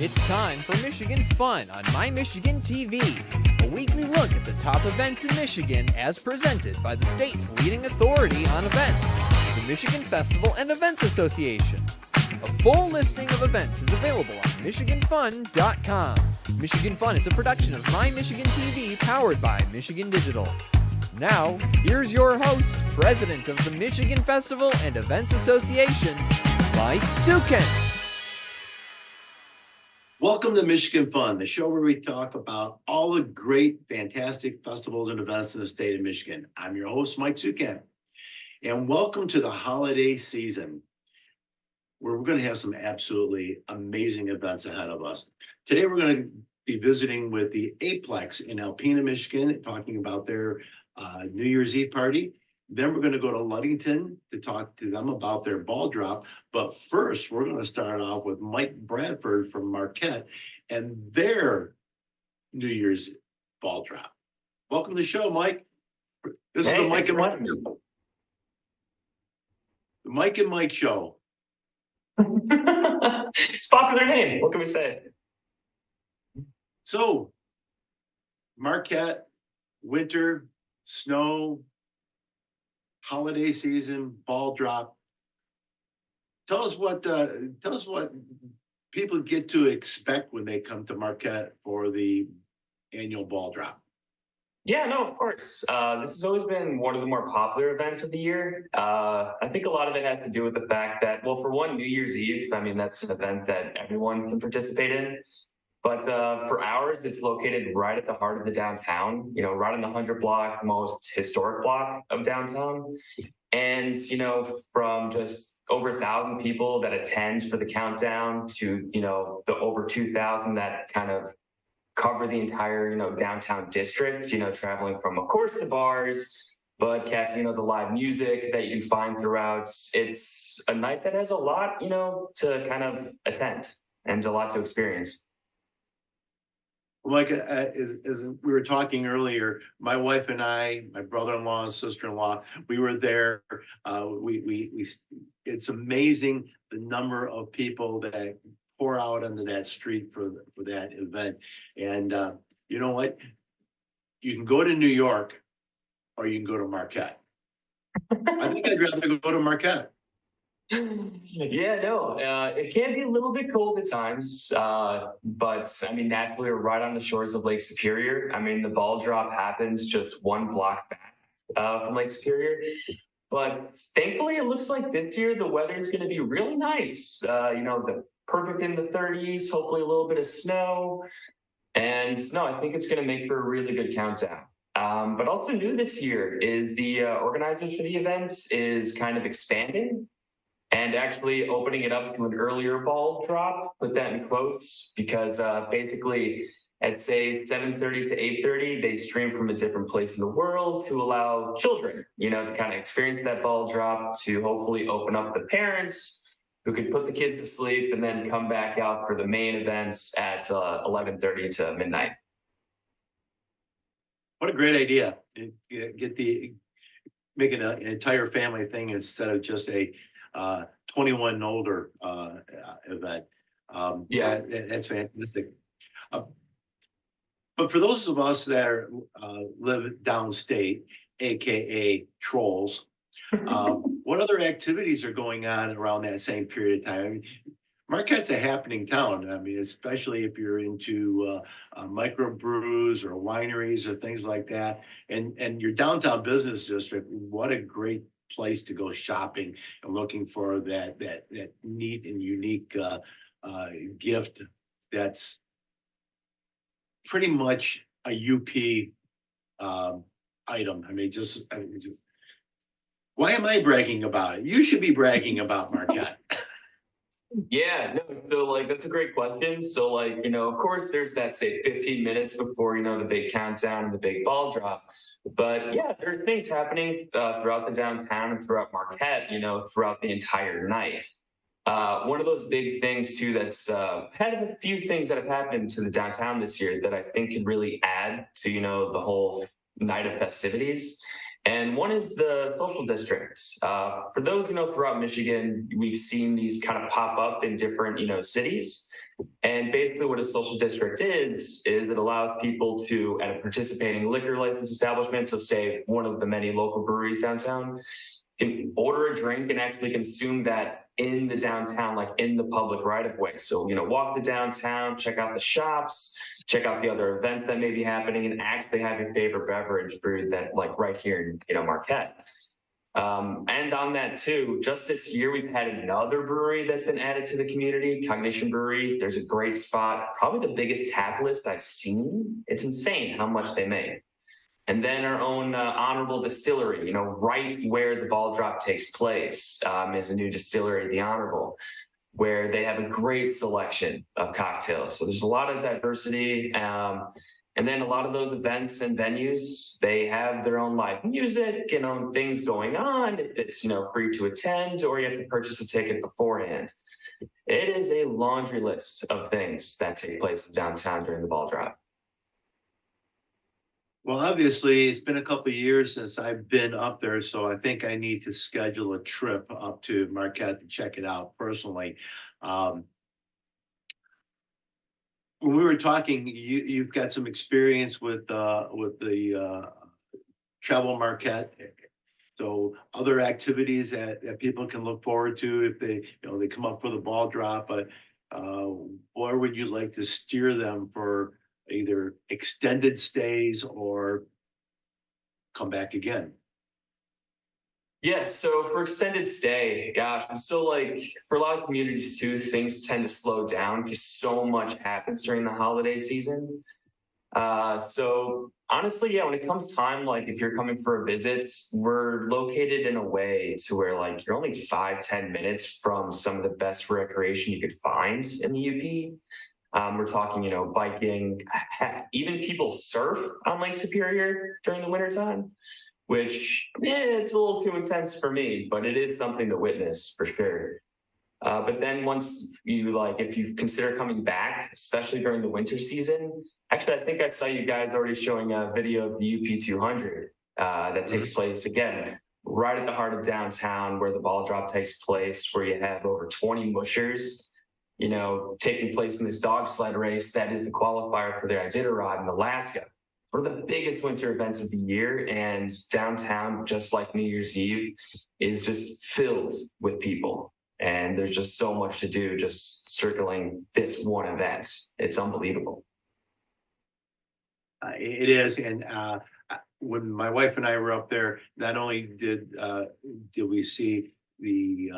It's time for Michigan Fun on My Michigan TV, a weekly look at the top events in Michigan as presented by the state's leading authority on events, the Michigan Festival and Events Association. A full listing of events is available on MichiganFun.com. Michigan Fun is a production of My Michigan TV powered by Michigan Digital. Now, here's your host, President of the Michigan Festival and Events Association, Mike Sukin. Welcome to Michigan Fun, the show where we talk about all the great, fantastic festivals and events in the state of Michigan. I'm your host, Mike Sukin, and welcome to the holiday season, where we're going to have some absolutely amazing events ahead of us. Today, we're going to be visiting with the Aplex in Alpena, Michigan, talking about their New Year's Eve party. Then we're going to go to Ludington to talk to them about their ball drop. But first, we're going to start off with Mike Bradford from Marquette and their New Year's ball drop. Welcome to the show, Mike. This is the Mike and Mike show. The Mike and Mike show. It's a popular name. What can we say? So, Marquette, winter, snow, holiday season, ball drop. Tell us what people get to expect when they come to Marquette for the annual ball drop. Yeah, no, of course. This has always been one of the more popular events of the year. I think a lot of it has to do with the fact that, well, for one, New Year's Eve, I mean, that's an event that everyone can participate in. But for ours, it's located right at the heart of the downtown, right on the 100 block, the most historic block of downtown. And, from just over 1,000 people that attend for the countdown to, the over 2,000 that kind of cover the entire, downtown district, traveling from, of course, the bars, but catching, the live music that you can find throughout. It's a night that has a lot, to kind of attend and a lot to experience. Like as we were talking earlier, my wife and I, my brother-in-law and sister-in-law, we were there. It's amazing the number of people that pour out onto that street for that event. And you know what? You can go to New York or you can go to Marquette. I think I'd rather go to Marquette. Yeah, no, it can be a little bit cold at times, but I mean, naturally, we're right on the shores of Lake Superior. I mean, the ball drop happens just one block back from Lake Superior. But thankfully, it looks like this year the weather is going to be really nice. The perfect in the 30s, hopefully a little bit of snow. And no, I think it's going to make for a really good countdown. But also new this year is the organizers for the event is kind of expanding and actually opening it up to an earlier ball drop, put that in quotes, because basically at say 7:30 to 8:30, they stream from a different place in the world to allow children, to kind of experience that ball drop, to hopefully open up the parents who could put the kids to sleep and then come back out for the main events at 11:30 to midnight. What a great idea. Make it an entire family thing instead of just a 21 and older event. That's fantastic. But for those of us that live downstate, aka trolls, what other activities are going on around that same period of time? I mean, Marquette's a happening town. I mean, especially if you're into microbrews or wineries or things like that, and your downtown business district. What a great place to go shopping and looking for that neat and unique gift that's pretty much a UP item. I mean, just why am I bragging about it? You should be bragging about Marquette. Yeah, no, so that's a great question. So of course there's that say 15 minutes before, the big countdown and the big ball drop. But yeah, there are things happening throughout the downtown and throughout Marquette, throughout the entire night. One of those big things too that's had a few things that have happened to the downtown this year that I think could really add to, the whole night of festivities And one is the social district. For those, throughout Michigan, we've seen these kind of pop up in different, cities. And basically what a social district is it allows people to, at a participating liquor license establishment, so say one of the many local breweries downtown, can order a drink and actually consume that in the downtown, like in the public right of way. So, walk the downtown, check out the shops, check out the other events that may be happening, and actually have your favorite beverage brewed that like right here in, Marquette. And on that too, just this year, we've had another brewery that's been added to the community, Cognition Brewery. There's a great spot, probably the biggest tap list I've seen. It's insane how much they make. And then our own Honorable Distillery, right where the ball drop takes place, is a new distillery, the Honorable, where they have a great selection of cocktails. So there's a lot of diversity. And then a lot of those events and venues, they have their own live music and own things going on. If it's, free to attend, or you have to purchase a ticket beforehand. It is a laundry list of things that take place downtown during the ball drop. Well, obviously, it's been a couple of years since I've been up there, so I think I need to schedule a trip up to Marquette to check it out personally. When we were talking, you've got some experience with the Travel Marquette. So other activities that people can look forward to if they come up for the ball drop, but where would you like to steer them for either extended stays or come back again? Yeah, so for extended stay, gosh, so like for a lot of communities too, things tend to slow down because so much happens during the holiday season. So honestly, yeah, when it comes time, like if you're coming for a visit, we're located in a way to where like you're only 5-10 minutes from some of the best recreation you could find in the UP. We're talking, biking, heck, even people surf on Lake Superior during the wintertime, which, it's a little too intense for me, but it is something to witness for sure. But then once if you consider coming back, especially during the winter season, actually, I think I saw you guys already showing a video of the UP 200 that takes place again, right at the heart of downtown where the ball drop takes place, where you have over 20 mushers, taking place in this dog sled race that is the qualifier for their Iditarod in Alaska. One of the biggest winter events of the year, and downtown, just like New Year's Eve, is just filled with people. And there's just so much to do just circling this one event. It's unbelievable. It is, and when my wife and I were up there, not only did we see the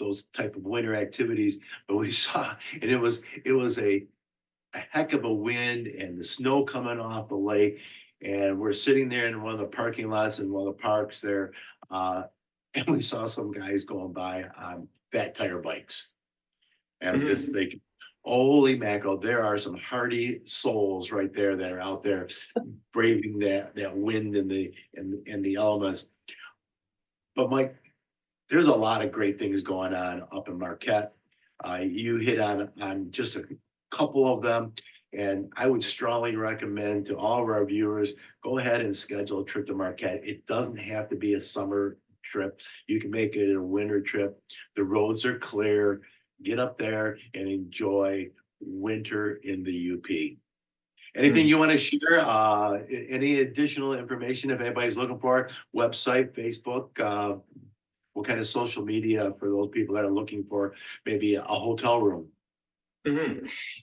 those type of winter activities, but we saw, and it was a heck of a wind and the snow coming off the lake, and we're sitting there in one of the parking lots in one of the parks there, and we saw some guys going by on fat tire bikes, and I'm just thinking, holy mackerel, there are some hardy souls right there that are out there braving that wind and the elements. But Mike, there's a lot of great things going on up in Marquette. You hit on just a couple of them, and I would strongly recommend to all of our viewers, go ahead and schedule a trip to Marquette. It doesn't have to be a summer trip. You can make it a winter trip. The roads are clear. Get up there and enjoy winter in the UP. Anything you want to share? Any additional information if anybody's looking for it? Website, Facebook, what kind of social media for those people that are looking for maybe a hotel room?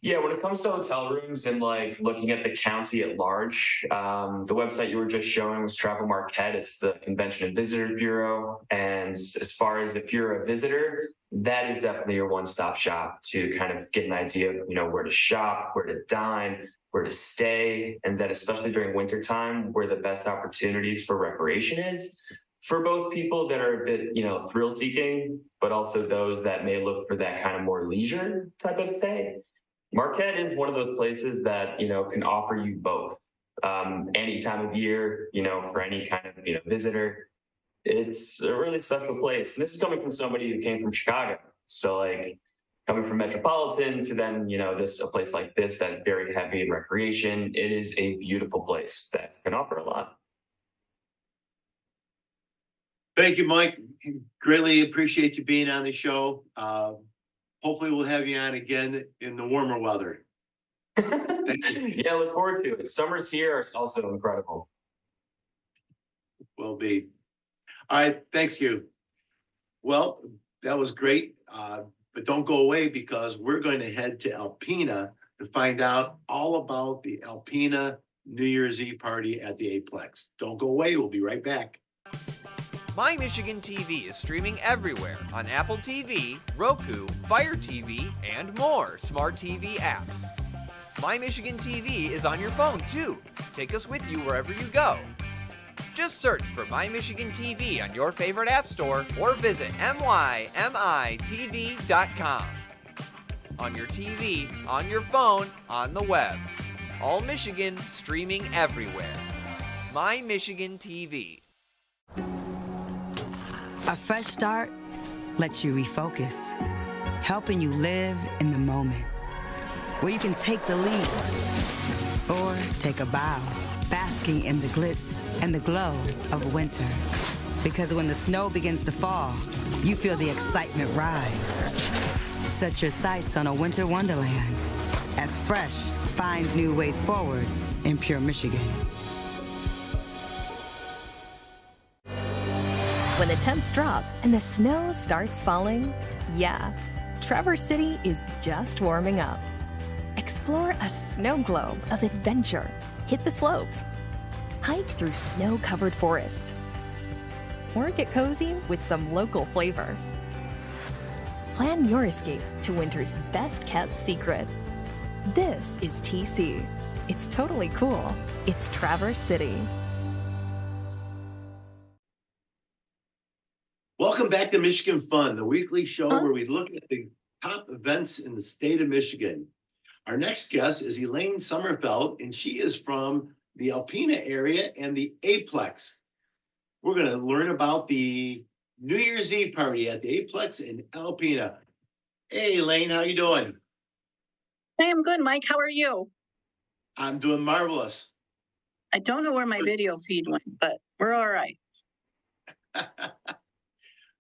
Yeah, when it comes to hotel rooms and like looking at the county at large, the website you were just showing was Travel Marquette. It's the Convention and Visitors Bureau. And as far as if you're a visitor, that is definitely your one-stop shop to kind of get an idea of, where to shop, where to dine, where to stay, and then especially during wintertime, where the best opportunities for recreation is. For both people that are a bit, thrill seeking, but also those that may look for that kind of more leisure type of stay. Marquette is one of those places that, can offer you both. Any time of year, for any kind of, visitor. It's a really special place. And this is coming from somebody who came from Chicago. So like coming from Metropolitan to then, a place like this that's very heavy in recreation. It is a beautiful place that can offer a lot. Thank you, Mike. Greatly appreciate you being on the show. Hopefully we'll have you on again in the warmer weather. Yeah, look forward to it. Summers here are also incredible. Will be. All right, thanks you. Well, that was great. But don't go away because we're going to head to Alpena to find out all about the Alpena New Year's Eve party at the Aplex. Don't go away. We'll be right back. My Michigan TV is streaming everywhere on Apple TV, Roku, Fire TV, and more smart TV apps. My Michigan TV is on your phone too. Take us with you wherever you go. Just search for My Michigan TV on your favorite app store or visit mymitv.com. On your TV, on your phone, on the web. All Michigan streaming everywhere. My Michigan TV. A fresh start lets you refocus, helping you live in the moment, where you can take the leap or take a bow, basking in the glitz and the glow of winter. Because when the snow begins to fall, you feel the excitement rise. Set your sights on a winter wonderland as Fresh finds new ways forward in pure Michigan. When the temps drop and the snow starts falling, yeah, Traverse City is just warming up. Explore a snow globe of adventure. Hit the slopes. Hike through snow-covered forests. Or get cozy with some local flavor. Plan your escape to winter's best-kept secret. This is TC. It's totally cool. It's Traverse City. Welcome back to Michigan Fun, the weekly show where we look at the top events in the state of Michigan. Our next guest is Elaine Sommerfeld, and she is from the Alpena area and the Aplex. We're going to learn about the New Year's Eve party at the Aplex in Alpena. Hey, Elaine, how you doing? Hey, I'm good, Mike. How are you? I'm doing marvelous. I don't know where my video feed went, but we're all right.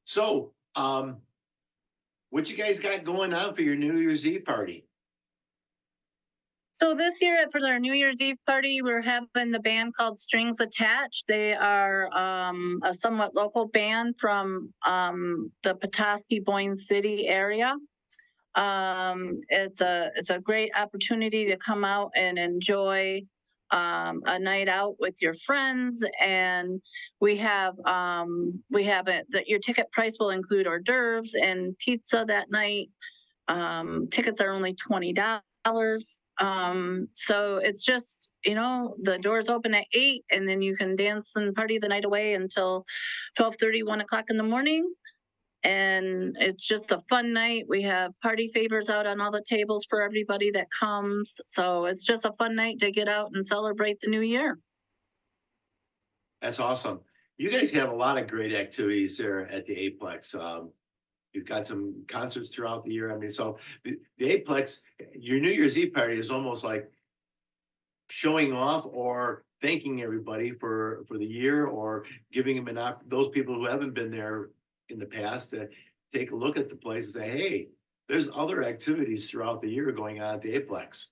So, what you guys got going on for your New Year's Eve party? So this year for their New Year's Eve party, we're having the band called Strings Attached. They are a somewhat local band from the Petoskey, Boyne City area. It's a great opportunity to come out and enjoy a night out with your friends, and we have your ticket price will include hors d'oeuvres and pizza that night. Tickets are only $20. So it's just, the doors open at 8 and then you can dance and party the night away until 12:30, 1 o'clock in the morning. And it's just a fun night. We have party favors out on all the tables for everybody that comes. So it's just a fun night to get out and celebrate the new year. That's awesome. You guys have a lot of great activities there at the Aplex. You've got some concerts throughout the year. I mean, so the Aplex, your New Year's Eve party is almost like showing off or thanking everybody for the year, or giving them those people who haven't been there in the past to take a look at the place and say, hey, there's other activities throughout the year going on at the Aplex.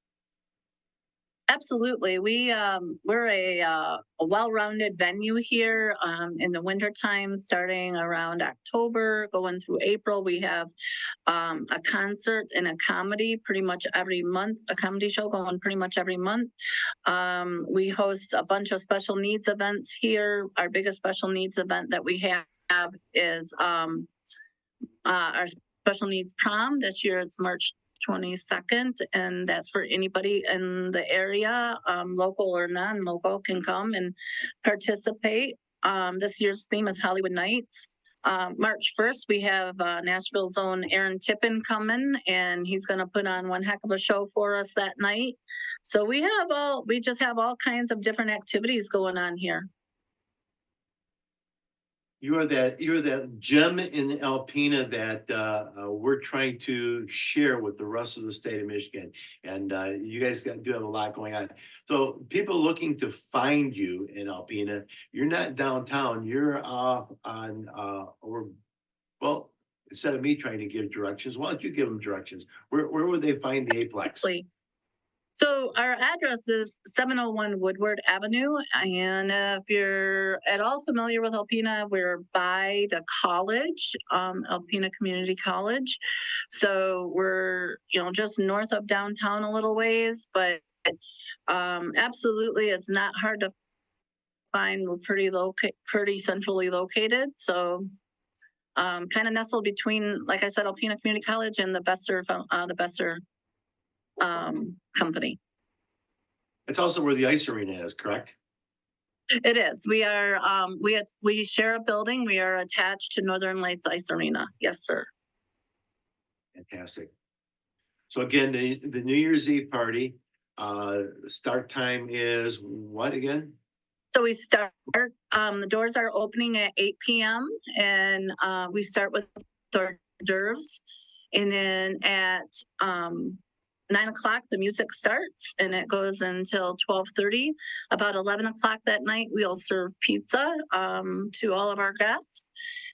Absolutely. We're a well-rounded venue here in the wintertime, starting around October, going through April. We have a concert and a comedy pretty much every month, a comedy show going pretty much every month. We host a bunch of special needs events here. Our biggest special needs event that we have is our special needs prom. This year it's March 22nd, and that's for anybody in the area, local or non-local, can come and participate. This year's theme is Hollywood Nights. March 1st, we have Nashville's own Aaron Tippin coming, and he's going to put on one heck of a show for us that night. So we just have all kinds of different activities going on here. you're that gem in Alpena that we're trying to share with the rest of the state of Michigan. And you guys do have a lot going on. So people looking to find you in Alpena, you're not downtown, you're well, instead of me trying to give directions, why don't you give them directions? Where would they find the Aplex? Absolutely. So our address is 701 Woodward Avenue. And if you're at all familiar with Alpena, we're by the college, Alpena Community College. So we're, just north of downtown a little ways, but absolutely, it's not hard to find. We're pretty centrally located. So kind of nestled between, like I said, Alpena Community College and the Besser company. It's also where the ice arena is, correct? It is. We are we share a building. We are attached to Northern Lights Ice Arena. Yes, sir. Fantastic. So again, the New Year's Eve party, start time is what again? So we start, the doors are opening at 8 p.m. and we start with hors d'oeuvres, and then at 9 o'clock, the music starts and it goes until 12:30. About 11 o'clock that night, we'll serve pizza to all of our guests.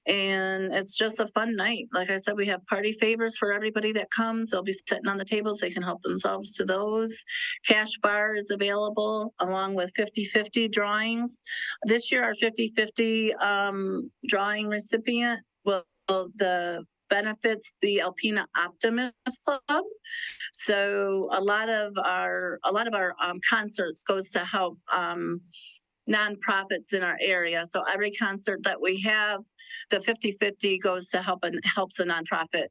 And it's just a fun night. Like I said, we have party favors for everybody that comes. They'll be sitting on the tables. They can help themselves to those. Cash bar is available along with 50-50 drawings. This year, our 50-50 drawing recipient will the benefits the Alpena Optimist Club. So a lot of our concerts goes to help nonprofits in our area. So every concert that we have, the 50-50 goes to helps a nonprofit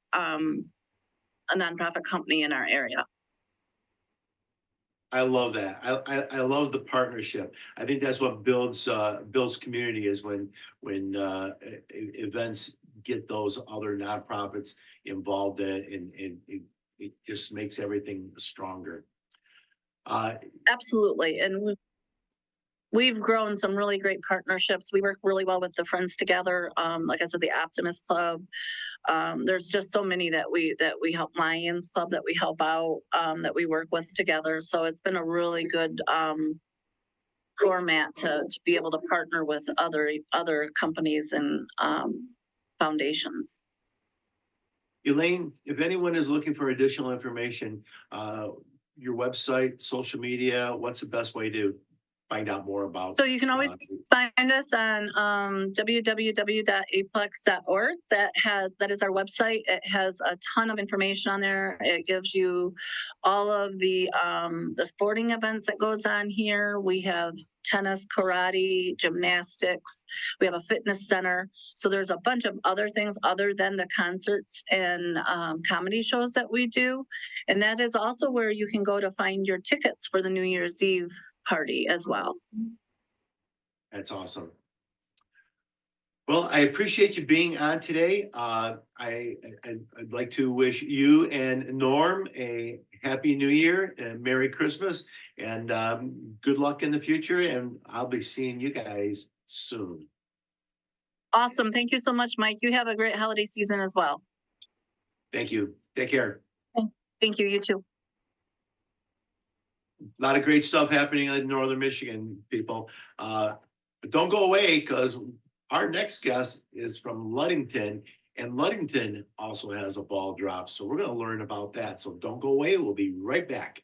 company in our area. I love that. I love the partnership. I think that's what builds community, is when events get those other nonprofits involved in, and it just makes everything stronger. Absolutely. And we've grown some really great partnerships. We work really well with the Friends Together. Like I said, the Optimist Club. There's just so many that we help. Lions Club that we help out, that we work with together. So it's been a really good format to be able to partner with other companies and foundations. Elaine, if anyone is looking for additional information, your website, social media, what's the best way to find out more about? So you can always find us on www.aplex.org. That is our website. It has a ton of information on there. It gives you all of the sporting events that goes on here. We have tennis, karate, gymnastics. We have a fitness center. So there's a bunch of other things other than the concerts and comedy shows that we do. And that is also where you can go to find your tickets for the New Year's Eve party as well. That's awesome. Well, I appreciate you being on today. I'd like to wish you and Norm a Happy New Year and Merry Christmas, and good luck in the future. And I'll be seeing you guys soon. Awesome. Thank you so much, Mike. You have a great holiday season as well. Thank you. Take care. Thank you. You too. A lot of great stuff happening in Northern Michigan, people. But don't go away, because our next guest is from Ludington, and Ludington also has a ball drop. So we're going to learn about that. So don't go away. We'll be right back.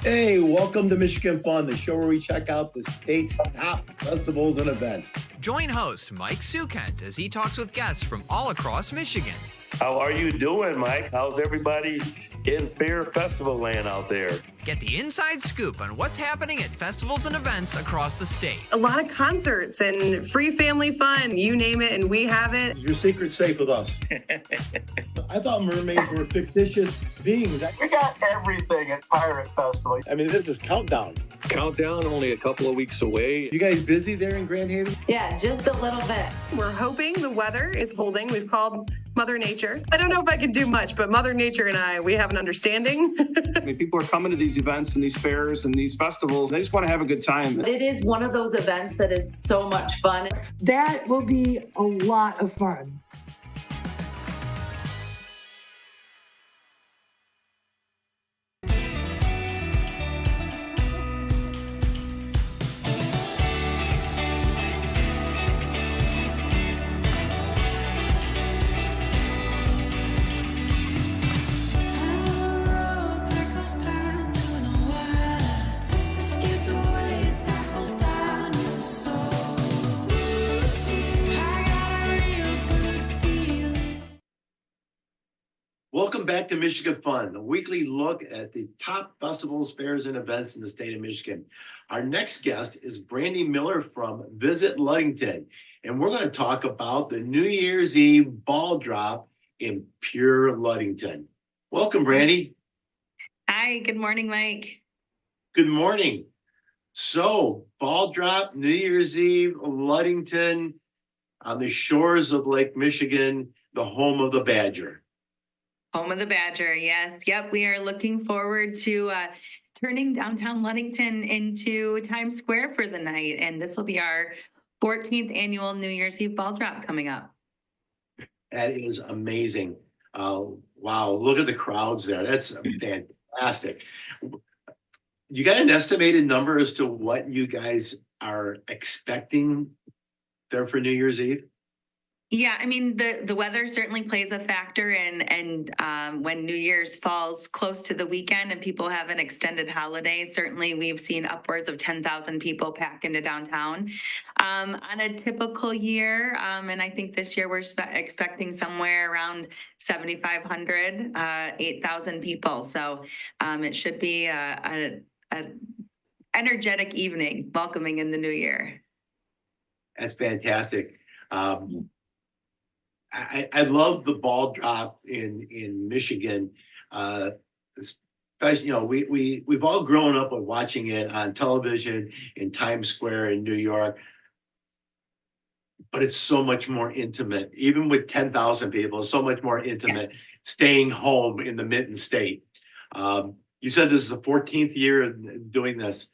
Hey, welcome to Michigan Fun, the show where we check out the state's top festivals and events. Join host Mike Sukent as he talks with guests from all across Michigan. How are you doing, Mike? How's everybody in Fair Festival land out there? Get the inside scoop on what's happening at festivals and events across the state. A lot of concerts and free family fun, you name it, and we have it. Your secret's safe with us. I thought mermaids were fictitious beings. We got everything at Pirate Festival. I mean, this is countdown. Countdown, only a couple of weeks away. You guys busy there in Grand Haven? Yeah, just a little bit. We're hoping the weather is holding. We've called Mother Nature. I don't know if I could do much, but Mother Nature and I, we have an understanding. I mean, people are coming to these events and these fairs and these festivals. They just want to have a good time. It is one of those events that is so much fun. That will be a lot of fun. Welcome back to Michigan Fun, a weekly look at the top festivals, fairs, and events in the state of Michigan. Our next guest is Brandy Miller from Visit Ludington, and we're going to talk about the New Year's Eve ball drop in pure Ludington. Welcome, Brandy. Hi, good morning, Mike. Good morning. So, ball drop, New Year's Eve, Ludington, on the shores of Lake Michigan, the home of the Badger. Home of the Badger, yes. Yep, we are looking forward to turning downtown Ludington into Times Square for the night. And this will be our 14th annual New Year's Eve ball drop coming up. That is amazing. Wow, look at the crowds there. That's fantastic. You got an estimated number as to what you guys are expecting there for New Year's Eve? Yeah, I mean, the weather certainly plays a factor and when New Year's falls close to the weekend and people have an extended holiday, certainly we've seen upwards of 10,000 people pack into downtown. On a typical year, and I think this year we're expecting somewhere around 7,500, 8,000 people. So it should be an energetic evening welcoming in the new year. That's fantastic. I love the ball drop in Michigan. Especially, we've all grown up with watching it on television in Times Square in New York, but it's so much more intimate. Even with 10,000 people, it's so much more intimate. Staying home in the Mitten State. You said this is the 14th year doing this.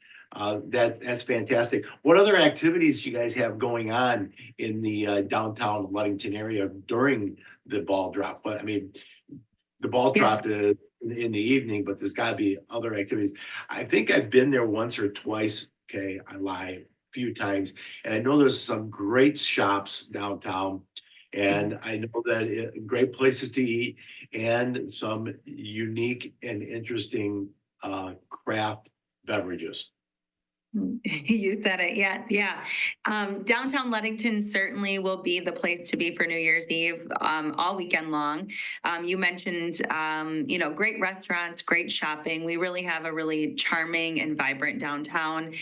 That's fantastic. What other activities do you guys have going on in the downtown Ludington area during the ball drop? But I mean, the ball drop is in the evening, but there's got to be other activities. I think I've been there once or twice. Okay, I lie, a few times, and I know there's some great shops downtown, and I know that great places to eat and some unique and interesting craft beverages. You said it. Yeah. Downtown Ludington certainly will be the place to be for New Year's Eve all weekend long. You mentioned, great restaurants, great shopping. We really have a really charming and vibrant downtown.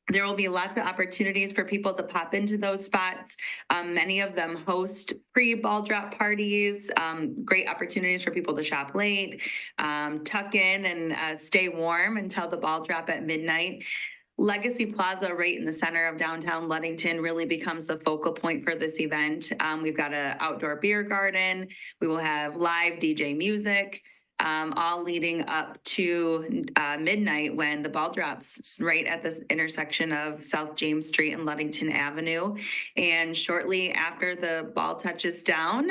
There will be lots of opportunities for people to pop into those spots. Many of them host pre-ball drop parties, great opportunities for people to shop late, tuck in and stay warm until the ball drop at midnight. Legacy Plaza right in the center of downtown Ludington really becomes the focal point for this event. We've got an outdoor beer garden. We will have live DJ music. All leading up to midnight when the ball drops right at this intersection of South James Street and Ludington Avenue. And shortly after the ball touches down,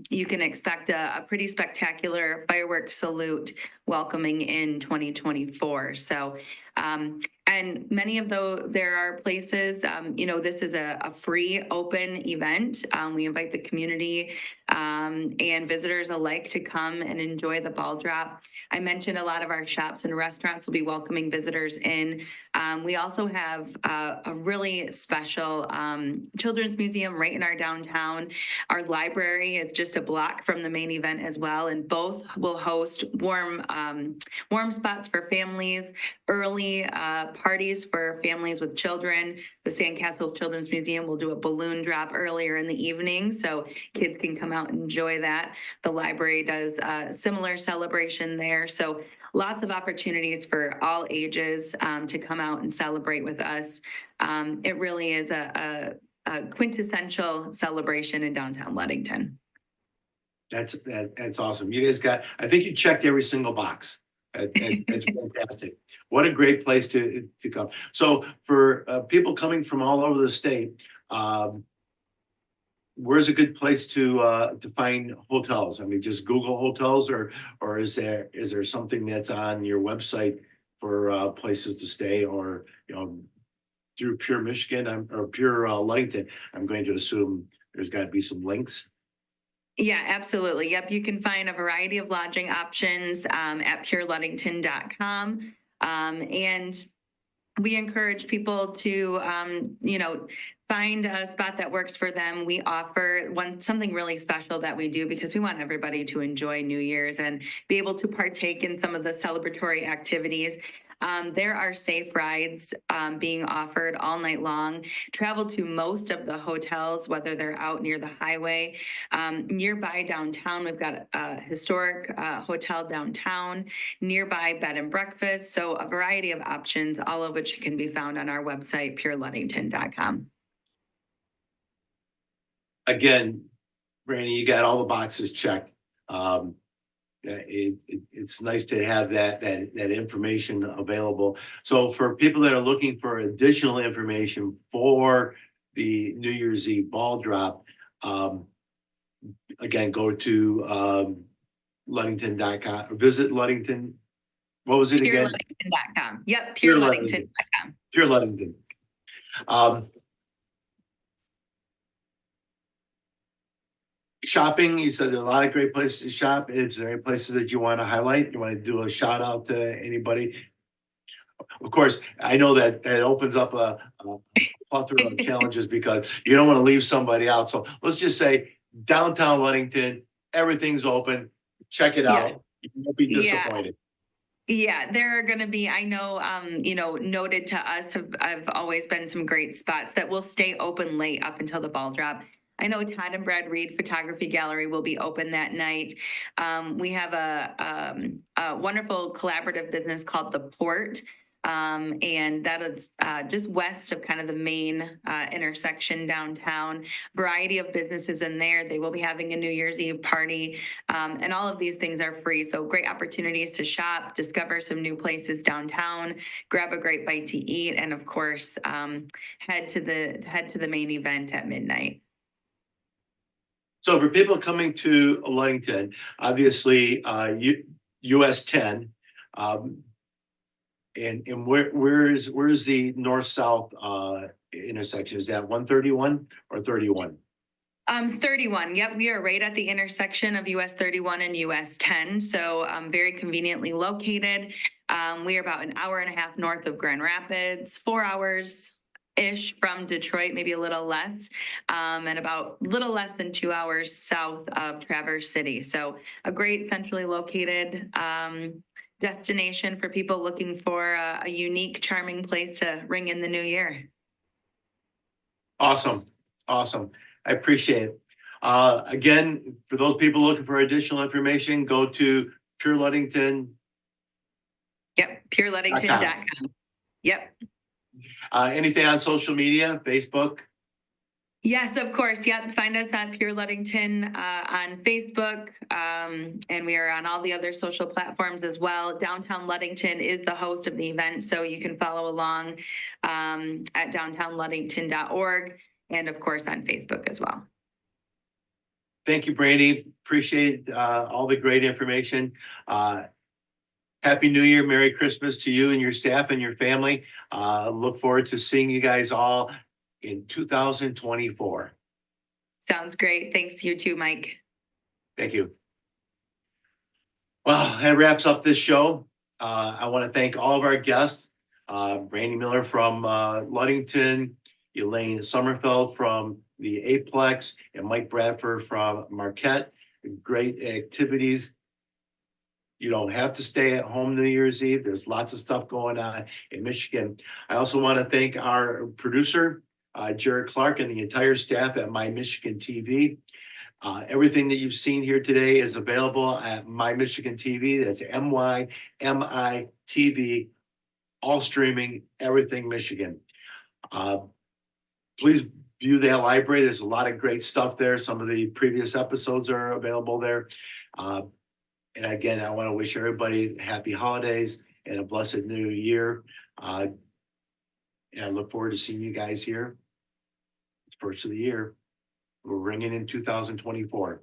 you can expect a pretty spectacular fireworks salute welcoming in 2024. So, and many of there are places, this is a free open event. We invite the community and visitors alike to come and enjoy the ball drop. I mentioned a lot of our shops and restaurants will be welcoming visitors in. We also have a really special children's museum right in our downtown. Our library is just a block from the main event as well, and both will host warm spots for families, early parties for families with children. The Sandcastles Children's Museum will do a balloon drop earlier in the evening, so kids can come out and enjoy that. The library does a similar celebration there, so lots of opportunities for all ages to come out and celebrate with us. It really is a quintessential celebration in downtown Ludington. That's awesome. You guys I think you checked every single box. It's fantastic. What a great place to come. So for people coming from all over the state, where's a good place to find hotels? I mean, just Google hotels, or is there something that's on your website for places to stay, or through Pure Michigan or Pure Ludington? I'm going to assume there's got to be some links. Yeah, absolutely. Yep. You can find a variety of lodging options at pureludington.com. And we encourage people to, find a spot that works for them. We offer something really special that we do because we want everybody to enjoy New Year's and be able to partake in some of the celebratory activities. There are safe rides being offered all night long. Travel to most of the hotels, whether they're out near the highway. Nearby downtown, we've got a historic hotel downtown, nearby bed and breakfast. So a variety of options, all of which can be found on our website, pureludington.com. Again, Brandy, you got all the boxes checked. It's nice to have that information available. So for people that are looking for additional information for the New Year's Eve ball drop, again, go to Ludington.com. Visit Ludington. What was it again? PureLudington.com. Yep, PureLudington.com. Pure Ludington. Shopping, you said there are a lot of great places to shop. Is there any places that you want to highlight? You want to do a shout out to anybody? Of course, I know that it opens up a plethora of challenges because you don't want to leave somebody out. So let's just say downtown Ludington, everything's open. Check it out. You won't be disappointed. Yeah, there are going to be, I know, noted to us have always been some great spots that will stay open late up until the ball drop. I know Todd and Brad Reed Photography Gallery will be open that night. We have a wonderful collaborative business called The Port, and that is just west of kind of the main intersection downtown. Variety of businesses in there. They will be having a New Year's Eve party, and all of these things are free. So great opportunities to shop, discover some new places downtown, grab a great bite to eat, and of course, head to the main event at midnight. So for people coming to Ludington, obviously US 10, and where's the north-south intersection? Is that 131 or 31? 31. Yep, we are right at the intersection of US 31 and US 10. So very conveniently located. We are about an hour and a half north of Grand Rapids, 4 hours ish from Detroit, maybe a little less, and about a little less than 2 hours south of Traverse City. So a great centrally located destination for people looking for a unique, charming place to ring in the new year. Awesome. I appreciate it. Again, for those people looking for additional information, go to Pure Ludington. Yep, pureludington.com. Yep. Anything on social media, Facebook? Yes, of course. Yep. Find us at Pure Ludington on Facebook. And we are on all the other social platforms as well. Downtown Ludington is the host of the event, so you can follow along at downtownludington.org and of course on Facebook as well. Thank you, Brandy. Appreciate all the great information. Happy New Year, Merry Christmas to you and your staff and your family. Look forward to seeing you guys all in 2024. Sounds great. Thanks to you too, Mike. Thank you. Well, that wraps up this show. I want to thank all of our guests, Brandy Miller from Ludington, Elaine Sommerfeld from the Aplex, and Mike Bradford from Marquette. Great activities. You don't have to stay at home New Year's Eve. There's lots of stuff going on in Michigan. I also want to thank our producer, Jared Clark, and the entire staff at My Michigan TV. Everything that you've seen here today is available at My Michigan TV. That's MYMI-TV, all streaming, everything Michigan. Please view the library. There's a lot of great stuff there. Some of the previous episodes are available there. And again, I want to wish everybody happy holidays and a blessed new year. And I look forward to seeing you guys here. First of the year. We're ringing in 2024.